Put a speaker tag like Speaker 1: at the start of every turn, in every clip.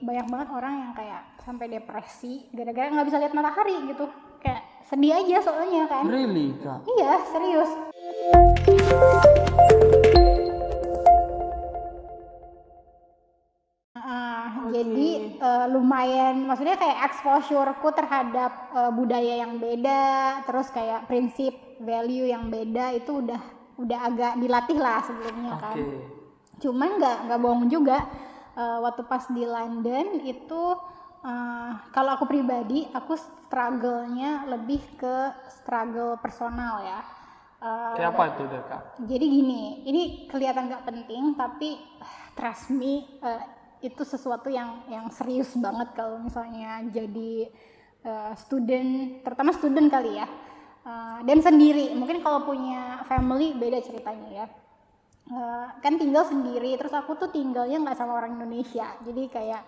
Speaker 1: banyak banget orang yang kayak sampai depresi gara-gara nggak bisa lihat matahari gitu, kayak sedih aja soalnya kan.
Speaker 2: Really, Kak?
Speaker 1: Iya, serius. Jadi lumayan, maksudnya kayak exposure-ku terhadap budaya yang beda, terus kayak prinsip value yang beda itu udah agak dilatih lah sebelumnya kan. Cuman nggak bohong juga, waktu pas di London itu kalau aku pribadi, aku struggle-nya lebih ke struggle personal ya.
Speaker 2: Kayak apa itu deh, Kak?
Speaker 1: Jadi gini, ini kelihatan gak penting tapi trust me, itu sesuatu yang serius banget kalau misalnya jadi student, terutama student kali ya, dan sendiri. Mungkin kalau punya family beda ceritanya ya. Kan tinggal sendiri, terus aku tuh tinggalnya nggak sama orang Indonesia, jadi kayak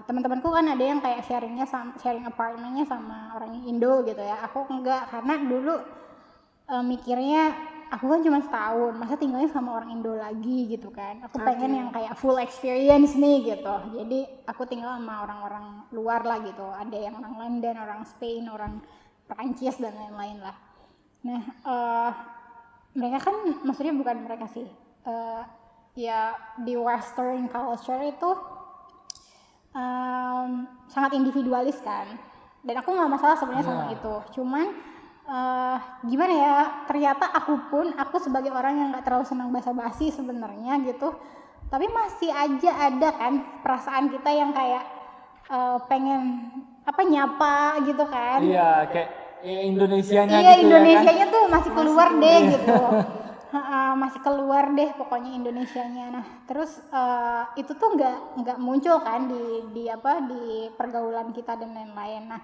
Speaker 1: teman-temanku kan ada yang kayak sharing apartemennya sama orang Indo gitu ya. Aku enggak, karena dulu mikirnya aku kan cuma setahun, masa tinggalnya sama orang Indo lagi gitu kan. Aku pengen yang kayak full experience nih gitu. Jadi aku tinggal sama orang-orang luar lah gitu. Ada yang orang London, orang Spain, orang Perancis dan lain-lain lah. Nah, mereka kan, maksudnya bukan mereka sih, ya di Western culture itu sangat individualis kan. Dan aku nggak masalah sebenarnya sama itu. Cuman gimana ya, ternyata aku sebagai orang yang nggak terlalu senang basa-basi sebenarnya gitu, tapi masih aja ada kan perasaan kita yang kayak pengen nyapa gitu kan.
Speaker 2: Iya, kayak Indonesianya
Speaker 1: iya,
Speaker 2: gitu.
Speaker 1: Indonesianya
Speaker 2: ya kan?
Speaker 1: tuh masih keluar deh gitu. Masih keluar deh pokoknya Indonesianya. Nah terus itu tuh nggak muncul kan di pergaulan kita dan lain-lain. Nah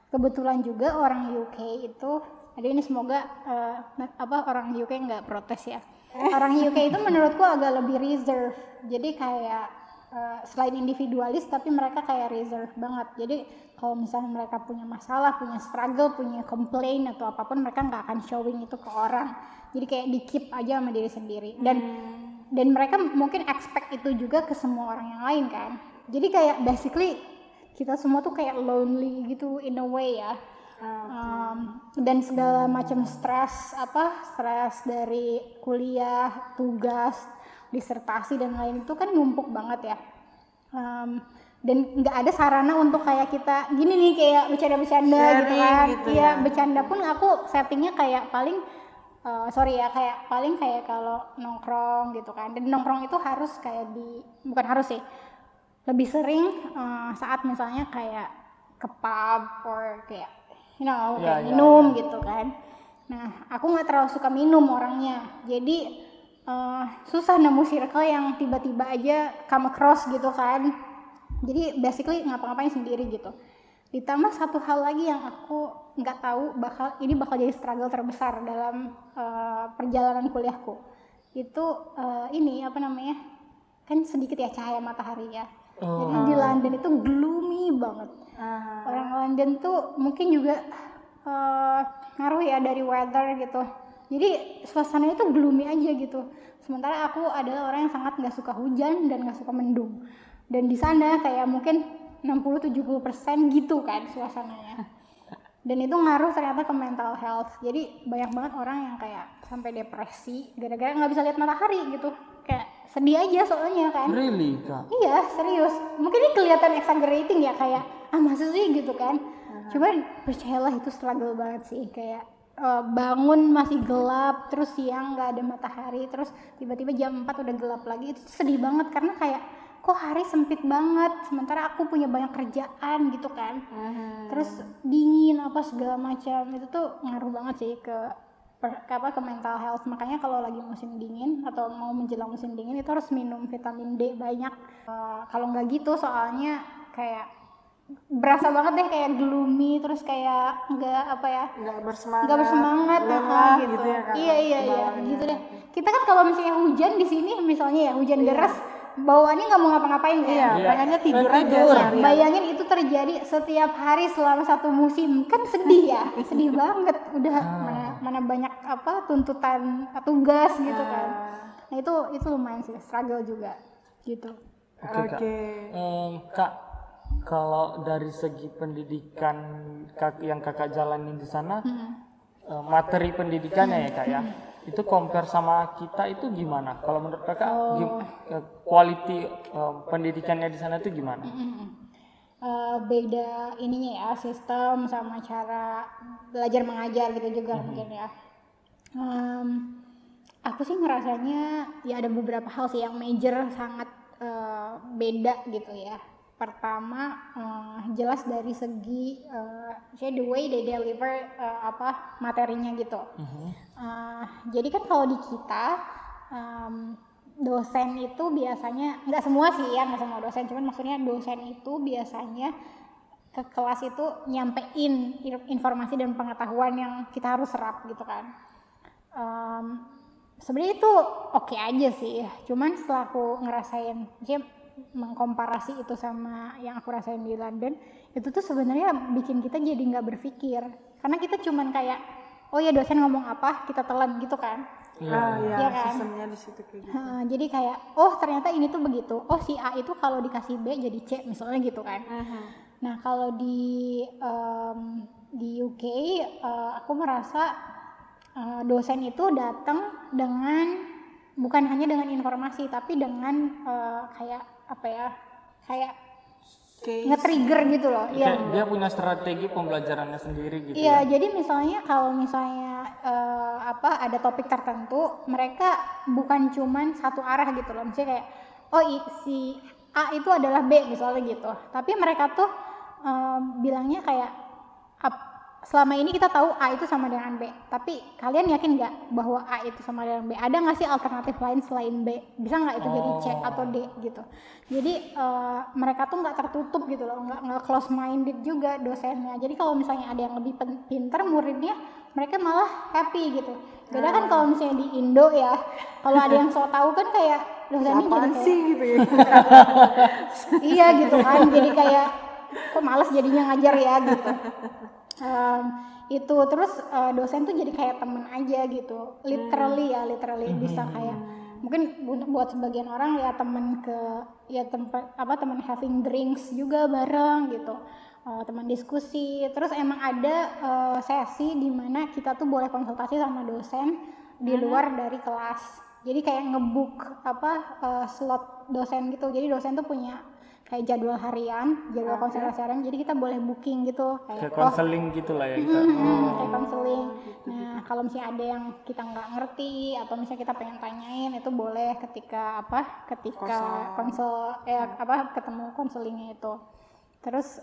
Speaker 1: kebetulan juga orang UK itu, ada ini semoga orang UK nggak protes ya. Orang UK itu menurutku agak lebih reserve. Jadi kayak selain individualis tapi mereka kayak reserve banget. Jadi kalau misalnya mereka punya masalah, punya struggle, punya complain atau apapun, mereka nggak akan showing itu ke orang. Jadi kayak di keep aja sama diri sendiri. Dan mereka mungkin expect itu juga ke semua orang yang lain kan. Jadi kayak basically kita semua tuh kayak lonely gitu in a way ya. Dan segala macam stres dari kuliah, tugas, disertasi dan lain itu kan numpuk banget ya. Dan nggak ada sarana untuk kayak kita gini nih kayak bercanda-bercanda gitu kan. Iya, bercanda pun aku settingnya kayak paling kayak kalau nongkrong gitu kan. Dan nongkrong itu harus kayak bukan harus sih, lebih sering saat misalnya kayak ke pub or kayak minum gitu kan. Nah aku nggak terlalu suka minum orangnya, jadi susah nemu circle yang tiba-tiba aja come across gitu kan. Jadi basically ngapa-ngapain sendiri gitu. Ditambah satu hal lagi yang aku nggak tahu bakal jadi struggle terbesar dalam perjalanan kuliahku. Itu kan sedikit ya cahaya matahari ya. Jadi di London itu gloomy banget. Orang London tuh mungkin juga ngaruh ya dari weather gitu. Jadi suasananya tuh gloomy aja gitu. Sementara aku adalah orang yang sangat nggak suka hujan dan nggak suka mendung. Dan di sana kayak mungkin 60-70% gitu kan suasananya. Dan itu ngaruh ternyata ke mental health. Jadi banyak banget orang yang kayak sampai depresi gara-gara nggak bisa lihat matahari gitu. Kayak sedih aja soalnya kan.
Speaker 2: Really, Kak?
Speaker 1: Iya, serius. Mungkin ini kelihatan exaggerating ya, kayak masa sih gitu kan. Cuman percayalah itu struggle banget sih, kayak bangun masih gelap, terus siang nggak ada matahari, terus tiba-tiba jam 4 udah gelap lagi. Itu sedih banget karena kayak kok hari sempit banget, sementara aku punya banyak kerjaan gitu kan. Terus dingin apa segala macam, itu tuh ngaruh banget sih ke mental health. Makanya kalau lagi musim dingin atau mau menjelang musim dingin itu harus minum vitamin D banyak. Kalau nggak gitu soalnya kayak berasa banget deh kayak gloomy, terus kayak nggak bersemangat gitu ya, Kak? Iya gitu deh. Kita kan kalau misalnya hujan di sini misalnya ya hujan deras, bawaannya nggak mau ngapa-ngapain kan?
Speaker 3: Pengennya tidur aja.
Speaker 1: Bayangin itu terjadi setiap hari selama satu musim, kan sedih ya, sedih banget. Udah mana banyak tuntutan tugas gitu kan. Nah itu lumayan sih struggle juga gitu.
Speaker 2: Oke, Kak. Kak, kalau dari segi pendidikan yang kakak jalani di sana, materi pendidikannya ya kak ya, itu compare sama kita itu gimana? Kalau menurut kakak, quality pendidikannya di sana itu gimana?
Speaker 1: Beda ininya ya, sistem sama cara belajar mengajar gitu juga mungkin ya. Aku sih ngerasanya ya ada beberapa hal sih yang major sangat beda gitu ya. Pertama, jelas dari segi the way they deliver materinya gitu. Jadi kan kalau di kita dosen itu biasanya, nggak semua sih ya, nggak semua dosen, cuman maksudnya dosen itu biasanya ke kelas itu nyampein informasi dan pengetahuan yang kita harus serap gitu kan. Sebenarnya itu oke aja sih, cuman setelah aku ngerasain, mengkomparasi itu sama yang aku rasain di London, itu tuh sebenarnya bikin kita jadi nggak berpikir, karena kita cuman kayak, oh ya dosen ngomong apa kita telan gitu kan.
Speaker 3: Iya
Speaker 1: kan?
Speaker 3: Sistemnya di situ kayak gitu.
Speaker 1: Jadi kayak, oh ternyata ini tuh begitu, oh si A itu kalau dikasih B jadi C misalnya gitu kan. Nah kalau di UK aku merasa dosen itu datang dengan bukan hanya dengan informasi tapi dengan kayak apa ya, kayak nge-trigger gitu loh. Iya.
Speaker 2: Dia punya strategi pembelajarannya sendiri gitu.
Speaker 1: Iya, jadi misalnya kalau misalnya ada topik tertentu, mereka bukan cuman satu arah gitu loh. Misalnya kayak, oh si A itu adalah B misalnya gitu. Tapi mereka tuh bilangnya kayak, selama ini kita tahu A itu sama dengan B, tapi kalian yakin nggak bahwa A itu sama dengan B? Ada nggak sih alternatif lain selain B? Bisa nggak itu jadi C atau D gitu? Jadi mereka tuh nggak tertutup gitu loh, nggak close minded juga dosennya. Jadi kalau misalnya ada yang lebih pintar muridnya, mereka malah happy gitu. Beda kan kalau misalnya di Indo ya, kalau ada yang so tahu kan kayak dosennya jadi kayak,
Speaker 3: sih gitu ya.
Speaker 1: iya gitu kan, jadi kayak kok males jadinya ngajar ya gitu. Itu terus dosen tuh jadi kayak temen aja gitu, literally bisa kayak mungkin buat sebagian orang ya temen temen having drinks juga bareng gitu, teman diskusi. Terus emang ada sesi di mana kita tuh boleh konsultasi sama dosen di luar dari kelas, jadi kayak ngebook slot dosen gitu. Jadi dosen tuh punya kayak jadwal harian, jadwal konsultasi harian, jadi kita boleh booking gitu
Speaker 2: kayak konseling gitu lah ya kita.
Speaker 1: Kayak konseling. Nah kalau misalnya ada yang kita nggak ngerti atau misalnya kita pengen tanyain, itu boleh ketika ketemu konselingnya itu. Terus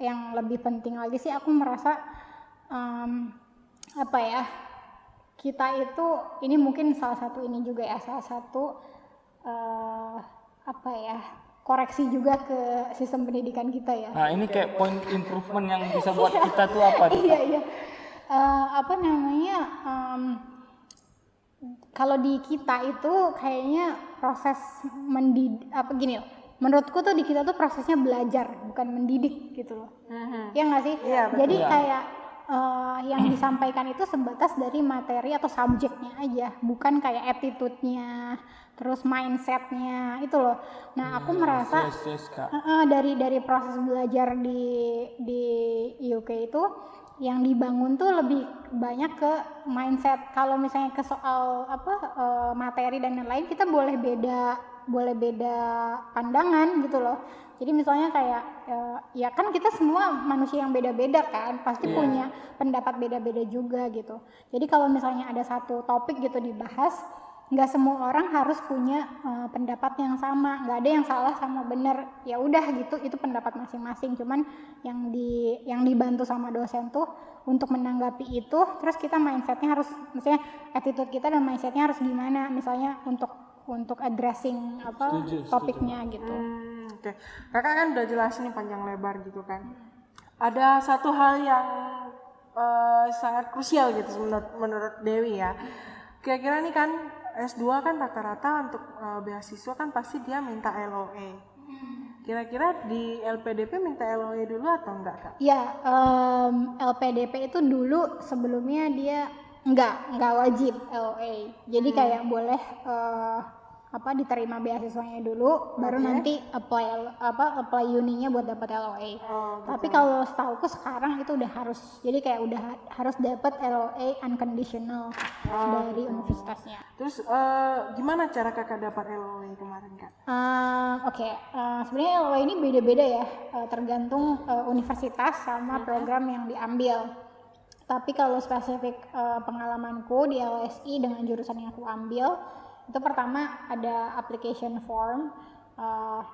Speaker 1: yang lebih penting lagi sih aku merasa kita itu, ini mungkin salah satu koreksi juga ke sistem pendidikan kita ya.
Speaker 2: Nah ini kayak point improvement yang bisa buat kita tuh apa?
Speaker 1: Iya. Kalau di kita itu kayaknya proses menurutku tuh di kita tuh prosesnya belajar bukan mendidik gitu loh. Ya nggak sih?
Speaker 3: Iya, betul.
Speaker 1: Jadi kayak yang disampaikan itu sebatas dari materi atau subjeknya aja, bukan kayak attitude-nya, terus mindset-nya itu loh. Nah aku merasa dari proses belajar di UK itu yang dibangun tuh lebih banyak ke mindset. Kalau misalnya ke soal materi dan lain-lain, kita boleh beda pandangan gitu loh. Jadi misalnya kayak ya kan kita semua manusia yang beda-beda kan, pasti punya pendapat beda-beda juga gitu. Jadi kalau misalnya ada satu topik gitu dibahas, nggak semua orang harus punya pendapat yang sama, nggak ada yang salah sama benar. Ya udah gitu, itu pendapat masing-masing. Cuman yang dibantu sama dosen tuh untuk menanggapi itu, terus kita mindsetnya harus, misalnya attitude kita dan mindsetnya harus gimana, misalnya untuk addressing topiknya gitu.
Speaker 3: Oke. Kakak kan udah jelasin nih panjang lebar gitu kan. Ada satu hal yang sangat krusial gitu menurut Dewi ya. Kira-kira nih kan S2 kan rata-rata untuk beasiswa kan pasti dia minta LOE. Kira-kira di LPDP minta LOE dulu atau enggak, Kak?
Speaker 1: Ya, LPDP itu dulu sebelumnya dia enggak wajib LOE. Jadi kayak boleh diterima beasiswanya dulu, baru nanti apply uninya buat dapat LOA. Tapi kalau setauku sekarang itu udah harus, jadi kayak udah harus dapat LOA unconditional dari universitasnya.
Speaker 3: Terus gimana cara kakak dapat LOA kemarin kak?
Speaker 1: Sebenarnya LOA ini beda-beda ya, tergantung universitas sama program yang diambil. Tapi kalau spesifik pengalamanku di LSI dengan jurusan yang aku ambil, itu pertama ada application form.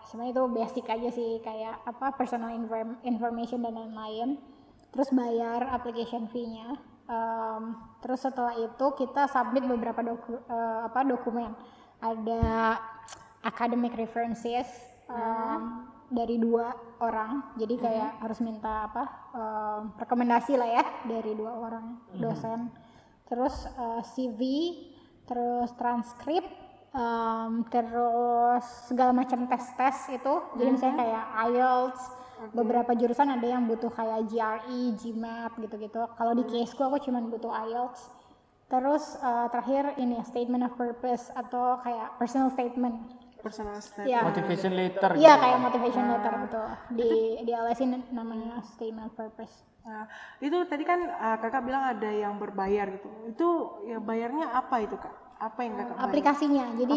Speaker 1: Sebenarnya itu basic aja sih, kayak personal information dan lain-lain. Terus bayar application fee-nya. Terus setelah itu kita submit beberapa dokumen. Ada academic references dari 2 orang, jadi kayak harus minta rekomendasi lah ya dari 2 orang dosen. Terus CV, terus transkrip, terus segala macam tes itu. Jadi misalnya kayak IELTS, beberapa jurusan ada yang butuh kayak GRE, GMAT gitu-gitu. Kalau di caseku aku cuma butuh IELTS. Terus terakhir ini statement of purpose atau kayak personal statement.
Speaker 2: Motivation letter.
Speaker 1: Iya, kayak motivation letter, betul. Di LSI namanya statement of purpose.
Speaker 3: Nah, itu tadi kan kakak bilang ada yang berbayar gitu. Itu ya bayarnya apa itu kak? Apa yang kakak bayar?
Speaker 1: Aplikasinya. Jadi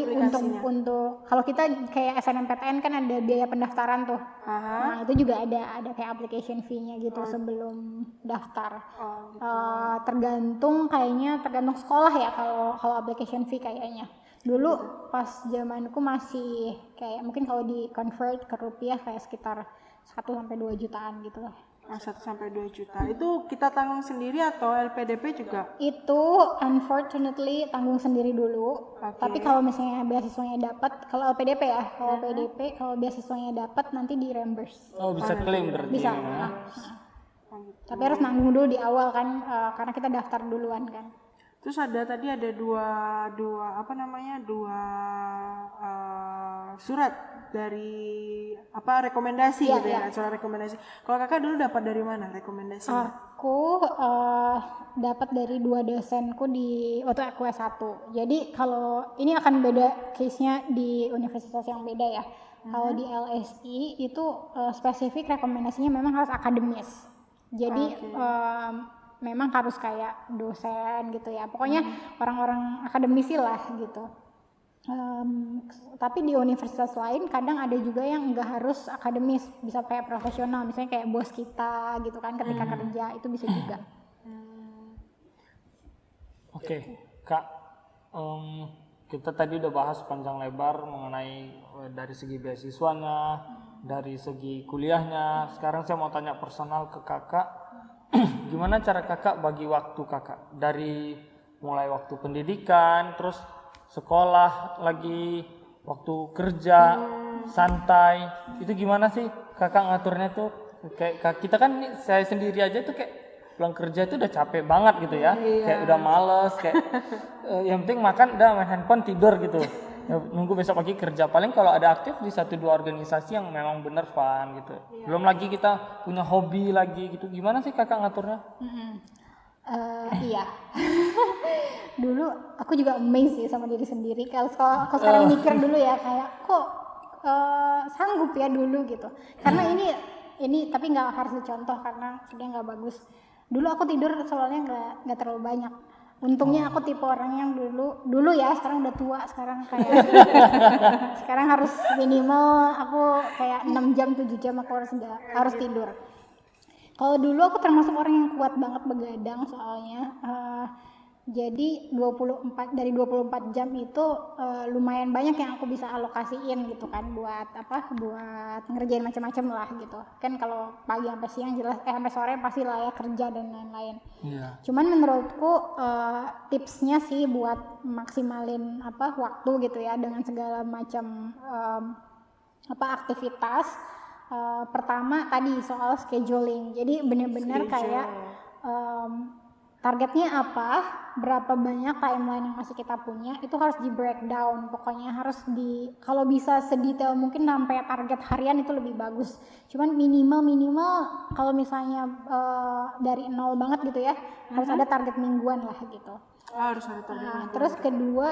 Speaker 1: untuk kalau kita kayak SNMPTN kan ada biaya pendaftaran tuh. Nah, itu juga ada kayak application fee-nya gitu sebelum daftar. Tergantung sekolah ya kalau application fee kayaknya. Dulu pas zamanku masih kayak mungkin kalau di convert ke rupiah kayak sekitar 1-2 jutaan gitu lah.
Speaker 3: 1-2 juta. Itu kita tanggung sendiri atau LPDP juga?
Speaker 1: Itu unfortunately tanggung sendiri dulu. Tapi kalau misalnya beasiswanya dapat, kalau LPDP ya, kalau beasiswanya dapat nanti di reimburse.
Speaker 2: Oh, bisa klaim berarti.
Speaker 1: Bisa. Tapi harus nanggung dulu di awal kan, karena kita daftar duluan kan.
Speaker 3: Terus tadi ada dua surat dari rekomendasi gitu ya, surat rekomendasi. Kalau kakak dulu dapat dari mana rekomendasinya?
Speaker 1: Aku dapat dari 2 dosenku di waktu aku S1. Jadi kalau ini akan beda case-nya di universitas yang beda ya. Kalau di LSI itu spesifik rekomendasinya memang harus akademis. Jadi memang harus kayak dosen gitu ya, pokoknya orang-orang akademisi lah gitu. Tapi di universitas lain kadang ada juga yang nggak harus akademis, bisa kayak profesional, misalnya kayak bos kita gitu kan ketika kerja, itu bisa juga.
Speaker 2: Oke, Kak, kita tadi udah bahas panjang lebar mengenai dari segi beasiswanya, dari segi kuliahnya. Sekarang saya mau tanya personal ke kakak. Gimana cara kakak bagi waktu kakak dari mulai waktu pendidikan, terus sekolah lagi, waktu kerja, santai, itu gimana sih kakak ngaturnya tuh? Kayak kita kan saya sendiri aja tuh kayak pulang kerja itu udah capek banget gitu ya, kayak udah males, kayak yang penting makan udah main handphone tidur gitu. Ya, nunggu besok pagi kerja. Paling kalau ada aktif di 1-2 organisasi yang memang bener fun gitu. Belum lagi kita punya hobi lagi gitu. Gimana sih kakak ngaturnya?
Speaker 1: Iya. Dulu aku juga amazed sih sama diri sendiri. Kalau sekarang mikir dulu ya, kayak kok sanggup ya dulu gitu. Karena ini tapi nggak harus dicontoh karena dia nggak bagus. Dulu aku tidur soalnya nggak terlalu banyak. Untungnya aku tipe orang yang dulu ya, sekarang udah tua, sekarang kayak sekarang harus minimal aku kayak 6 jam 7 jam aku harus tidur. Kalau dulu aku termasuk orang yang kuat banget begadang soalnya. Jadi 24 jam itu lumayan banyak yang aku bisa alokasiin gitu kan buat ngerjain macam-macam lah gitu. Kan kalau pagi sampai siang jelas sampai sore pasti lah ya kerja dan lain-lain. Cuman menurutku tipsnya sih buat maksimalin waktu gitu ya dengan segala macam aktivitas. Pertama tadi soal scheduling. Jadi benar-benar kayak targetnya apa, berapa banyak timeline yang masih kita punya, itu harus di breakdown. Pokoknya harus kalau bisa sedetail mungkin sampai target harian itu lebih bagus. Cuman minimal kalau misalnya dari nol banget gitu ya, harus ada target mingguan lah gitu.
Speaker 3: Harus ada target.
Speaker 1: Nah, terus kedua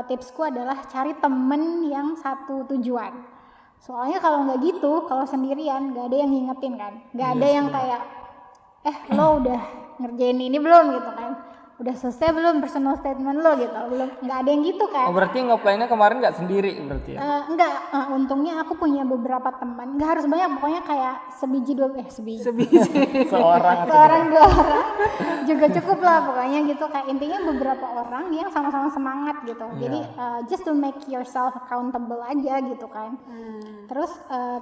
Speaker 1: tipsku adalah cari temen yang satu tujuan. Soalnya kalau nggak gitu, kalau sendirian nggak ada yang ngingetin kan, nggak ada yang kayak lo udah ngerjain ini belum gitu kan, udah selesai belum personal statement lo gitu, belum, nggak ada yang gitu kan.
Speaker 2: Oh, berarti nge-play-nya kemarin nggak sendiri berarti ya?
Speaker 1: Enggak, untungnya aku punya beberapa teman, nggak harus banyak, pokoknya kayak sebiji
Speaker 2: Seorang atau
Speaker 1: seorang dua orang juga cukup lah pokoknya gitu, kayak intinya beberapa orang yang sama-sama semangat gitu. Jadi just to make yourself accountable aja gitu kan. Terus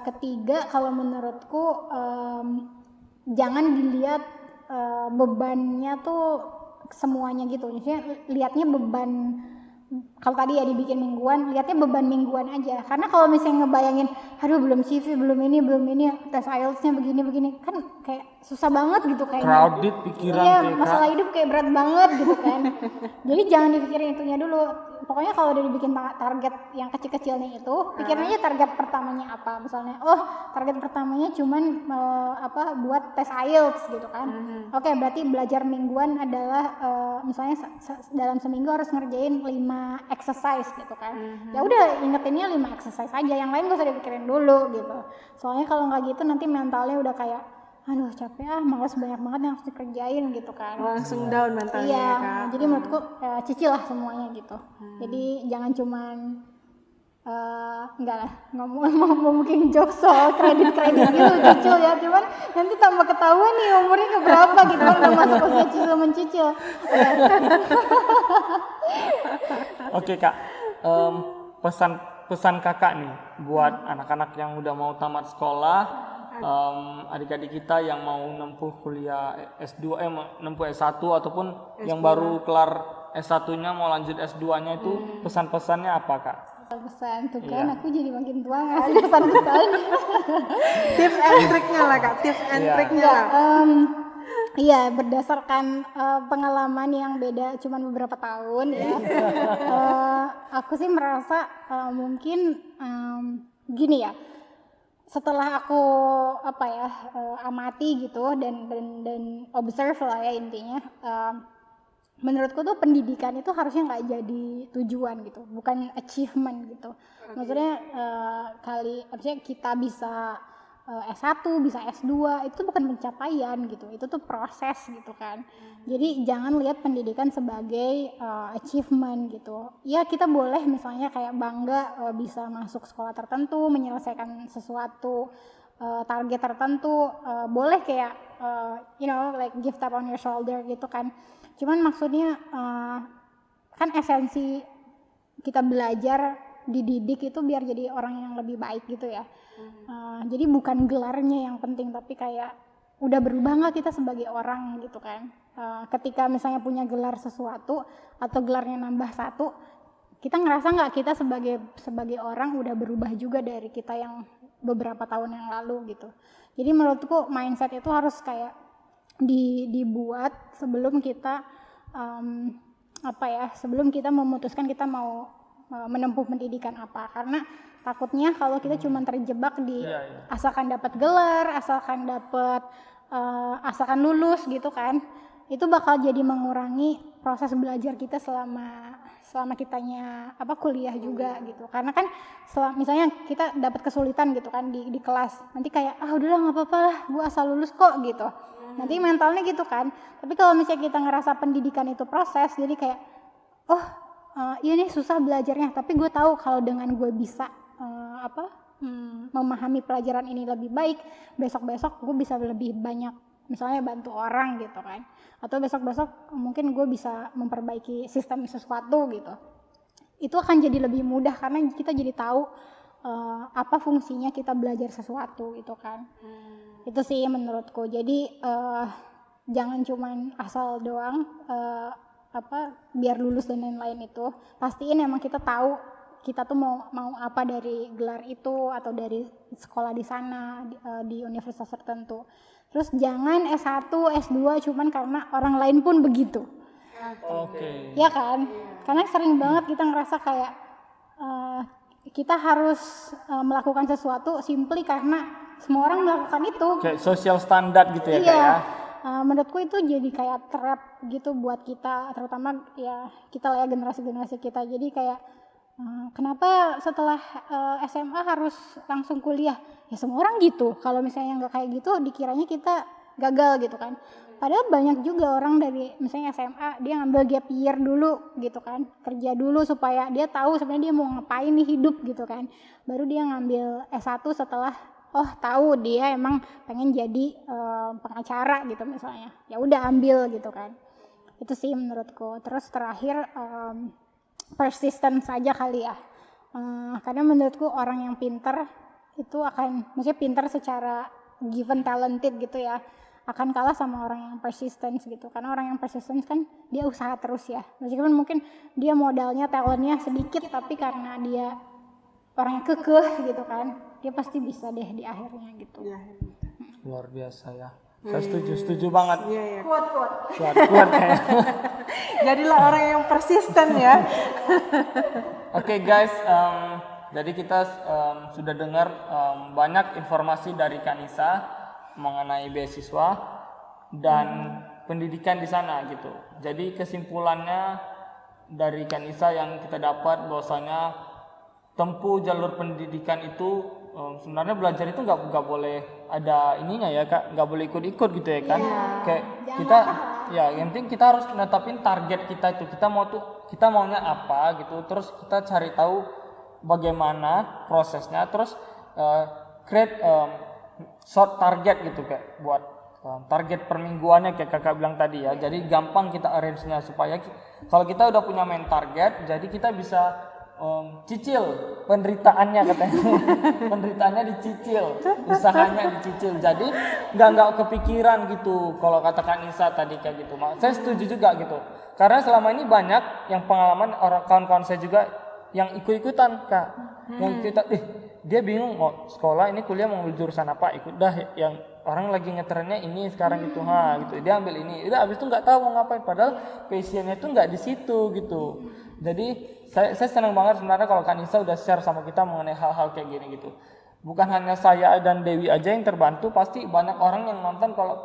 Speaker 1: ketiga, kalau menurutku jangan dilihat bebannya tuh semuanya gitu. Maksudnya lihatnya beban, kalau tadi ya dibikin mingguan, lihatnya beban mingguan aja. Karena kalau misalnya ngebayangin, aduh belum CV, belum ini, tes IELTS-nya begini, kan kayak susah banget gitu kayaknya.
Speaker 2: crowded pikiran
Speaker 1: Iya,
Speaker 2: tuh ya,
Speaker 1: masalah hidup kayak berat banget gitu kan. Jadi jangan dipikirin itunya dulu. Pokoknya kalau udah dibikin target yang kecil-kecilnya itu, pikirin aja target pertamanya apa. Misalnya, target pertamanya cuman buat tes IELTS gitu kan. Oke, berarti belajar mingguan adalah misalnya dalam seminggu harus ngerjain 5 exercise gitu kan. Ya udah, ingetinnya 5 exercise aja, yang lain gak usah dipikirin dulu gitu. Soalnya kalau nggak gitu nanti mentalnya udah kayak, aduh capek malas, banyak banget yang harus dikerjain gitu kan.
Speaker 3: Langsung down mentalnya
Speaker 1: Iya,
Speaker 3: ya Kak.
Speaker 1: jadi menurutku cicil lah semuanya gitu. Jadi jangan cuman enggak lah, mau mungkin jokes soal kredit gitu cicil ya, cuman nanti tambah ketahuan nih umurnya keberapa gitu kan, udah masuk usia cicil mencicil.
Speaker 2: Oke Kak, pesan kakak nih buat anak-anak yang udah mau tamat sekolah, adik-adik kita yang mau nempuh kuliah S2, nempuh S1 ataupun yang baru kelar S1-nya mau lanjut S2-nya itu pesan-pesannya apa Kak?
Speaker 1: Pesan tuh kan, aku jadi makin tua ngasih pesan-pesan.
Speaker 3: Tips and triknya lah Kak, tips and triknya lah.
Speaker 1: Iya, berdasarkan pengalaman yang beda cuman beberapa tahun ya. Aku sih merasa mungkin gini ya. Setelah aku amati gitu dan observe lah ya intinya, menurutku tuh pendidikan itu harusnya nggak jadi tujuan gitu, bukan achievement gitu. Maksudnya maksudnya kita bisa S1 bisa S2 itu bukan pencapaian gitu, itu tuh proses gitu kan. Jadi jangan lihat pendidikan sebagai achievement gitu. Ya kita boleh misalnya kayak bangga bisa masuk sekolah tertentu, menyelesaikan sesuatu target tertentu, boleh kayak like give tap on your shoulder gitu kan. Cuman maksudnya kan esensi kita belajar dididik itu biar jadi orang yang lebih baik gitu ya. Jadi bukan gelarnya yang penting, tapi kayak udah berubah nggak kita sebagai orang gitu kan. Ketika misalnya punya gelar sesuatu atau gelarnya nambah satu, kita ngerasa nggak kita sebagai orang udah berubah juga dari kita yang beberapa tahun yang lalu gitu. Jadi menurutku mindset itu harus kayak dibuat sebelum kita sebelum kita memutuskan kita mau menempuh pendidikan apa. Karena takutnya kalau kita cuma terjebak di asalkan dapat gelar, asalkan lulus gitu kan, itu bakal jadi mengurangi proses belajar kita selama kitanya kuliah juga gitu. Karena kan misalnya kita dapat kesulitan gitu kan di kelas, nanti kayak udahlah nggak apa-apa lah, gue asal lulus kok gitu. Nanti mentalnya gitu kan. Tapi kalau misalnya kita ngerasa pendidikan itu proses, jadi kayak iya nih susah belajarnya, tapi gue tahu kalau dengan gue bisa memahami pelajaran ini lebih baik, besok-besok gue bisa lebih banyak misalnya bantu orang gitu kan, atau besok-besok mungkin gue bisa memperbaiki sistem sesuatu gitu. Itu akan jadi lebih mudah karena kita jadi tahu apa fungsinya kita belajar sesuatu gitu kan. Itu sih menurutku. Jadi jangan cuman asal doang biar lulus dan lain-lain itu. Pastiin emang kita tahu kita tuh mau apa dari gelar itu atau dari sekolah di sana di universitas tertentu. Terus jangan S1, S2 cuman karena orang lain pun begitu.
Speaker 2: Oke.
Speaker 1: Ya kan? Karena sering banget kita ngerasa kayak kita harus melakukan sesuatu simply karena semua orang melakukan itu.
Speaker 2: Kayak social standard gitu ya Kak ya.
Speaker 1: menurutku itu jadi kayak trap gitu buat kita, terutama ya kita lah ya generasi kita. Jadi kayak kenapa setelah SMA harus langsung kuliah? Ya semua orang gitu. Kalau misalnya nggak kayak gitu, dikiranya kita gagal gitu kan. Padahal banyak juga orang dari misalnya SMA dia ngambil gap year dulu gitu kan, kerja dulu supaya dia tahu sebenarnya dia mau ngapain nih hidup gitu kan. Baru dia ngambil S1 setelah tahu dia emang pengen jadi pengacara gitu misalnya. Ya udah ambil gitu kan. Itu sih menurutku. Terus terakhir persistence saja kali ya. Karena menurutku orang yang pinter itu maksudnya pinter secara given talented gitu ya, akan kalah sama orang yang persistence gitu. Karena orang yang persistence kan dia usaha terus ya. Meskipun mungkin dia modalnya talentnya sedikit, tapi karena dia orang yang kekeh gitu kan, dia pasti bisa deh di akhirnya gitu.
Speaker 2: Luar biasa ya. Saya setuju banget.
Speaker 1: Kuat.
Speaker 2: Kuat kayak.
Speaker 3: Jadilah orang yang persisten ya.
Speaker 2: Oke guys, jadi kita sudah dengar banyak informasi dari Kanisa mengenai beasiswa dan pendidikan di sana gitu. Jadi kesimpulannya dari Kanisa yang kita dapat bahwasanya tempuh jalur pendidikan itu sebenarnya belajar itu nggak boleh ada ininya ya Kak, nggak boleh ikut-ikut gitu ya kan. Kayak kita ya yang penting kita harus netapin target kita itu, kita maunya apa gitu, terus kita cari tahu bagaimana prosesnya, terus create short target gitu kayak buat target permingguannya kayak Kakak bilang tadi ya. Jadi gampang kita arrange-nya supaya kalau kita udah punya main target, jadi kita bisa cicil penderitaannya katanya. Penderitaannya dicicil, usahanya dicicil. Jadi nggak kepikiran gitu kalau katakan Nisa tadi kayak gitu. Saya setuju juga gitu. Karena selama ini banyak yang pengalaman orang kawan-kawan saya juga yang ikut-ikutan Kak. Yang kita dia bingung mau sekolah ini kuliah mau ambil jurusan apa, ikut dah yang orang lagi ngetrennya ini sekarang gitu. Gitu. Dia ambil ini. Udah habis itu nggak tahu mau ngapain, padahal passionnya itu nggak di situ gitu. Jadi saya senang banget sebenarnya kalau Kanisa udah share sama kita mengenai hal-hal kayak gini gitu. Bukan hanya saya dan Dewi aja yang terbantu, pasti banyak orang yang nonton kalau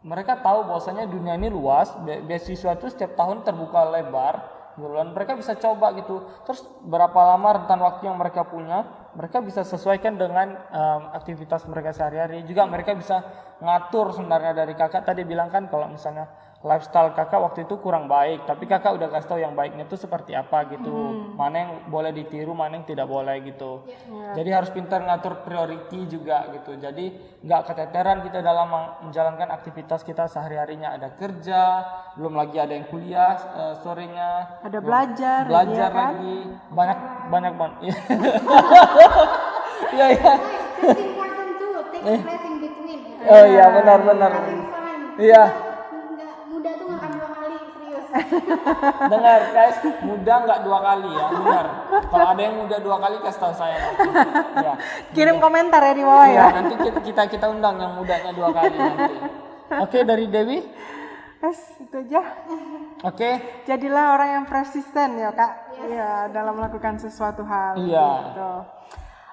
Speaker 2: mereka tahu bahwasanya dunia ini luas, beasiswa itu setiap tahun terbuka lebar. Dan mereka bisa coba gitu. Terus berapa lama rentan waktu yang mereka punya, mereka bisa sesuaikan dengan aktivitas mereka sehari-hari. Juga mereka bisa ngatur sebenarnya dari Kakak tadi bilang kan kalau misalnya lifestyle Kakak waktu itu kurang baik, tapi Kakak udah kasih tahu yang baiknya itu seperti apa gitu. Mana yang boleh ditiru, mana yang tidak boleh gitu. Jadi harus pintar ngatur priority juga gitu. Jadi nggak keteteran kita dalam menjalankan aktivitas kita sehari-harinya. Ada kerja, belum lagi ada yang kuliah sorenya.
Speaker 3: Ada belajar
Speaker 2: ya kan? Lagi banyak banget. Iya.
Speaker 1: It's important too, take a breath in between.
Speaker 2: Oh iya benar. Iya.
Speaker 1: Muda tuh nggak akan 2 kali, serius.
Speaker 2: Dengar guys, muda nggak 2 kali ya, benar. Kalau ada yang muda 2 kali kasih tahu saya nanti. Ya.
Speaker 3: Kirim komentar ya di bawah ya.
Speaker 2: Nanti kita undang yang mudanya 2 kali nanti. Oke, dari Dewi?
Speaker 3: Itu aja.
Speaker 2: Oke.
Speaker 3: Jadilah orang yang persisten ya Kak. Iya, dalam melakukan sesuatu hal.
Speaker 2: Iya.
Speaker 3: Gitu.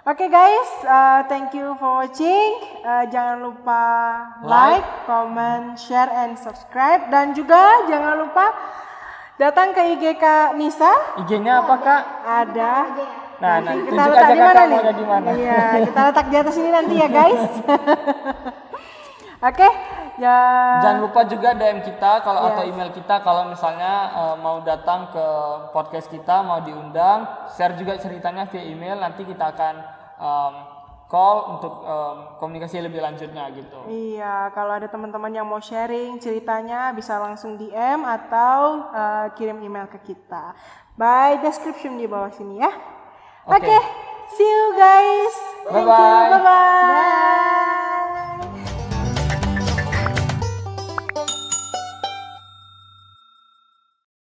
Speaker 3: Oke guys, thank you for watching. Jangan lupa like, comment, share, and subscribe. Dan juga jangan lupa datang ke IG Kak Nisa.
Speaker 2: IG-nya apa Kak?
Speaker 3: Ada.
Speaker 2: Nah,
Speaker 3: Kita
Speaker 2: tunjuk
Speaker 3: letak
Speaker 2: aja
Speaker 3: di mana
Speaker 2: Kakak
Speaker 3: nih?
Speaker 2: mau ada di mana.
Speaker 3: Iya, kita letak di atas ini nanti ya guys. Oke, ya.
Speaker 2: Jangan lupa juga DM kita atau email kita kalau misalnya mau datang ke podcast kita, mau diundang, share juga ceritanya via email, nanti kita akan call untuk komunikasi lebih lanjutnya gitu.
Speaker 3: Iya, kalau ada teman-teman yang mau sharing ceritanya bisa langsung DM atau kirim email ke kita by description di bawah sini ya. Oke, see you guys.
Speaker 2: Bye-bye.
Speaker 3: Bye-bye.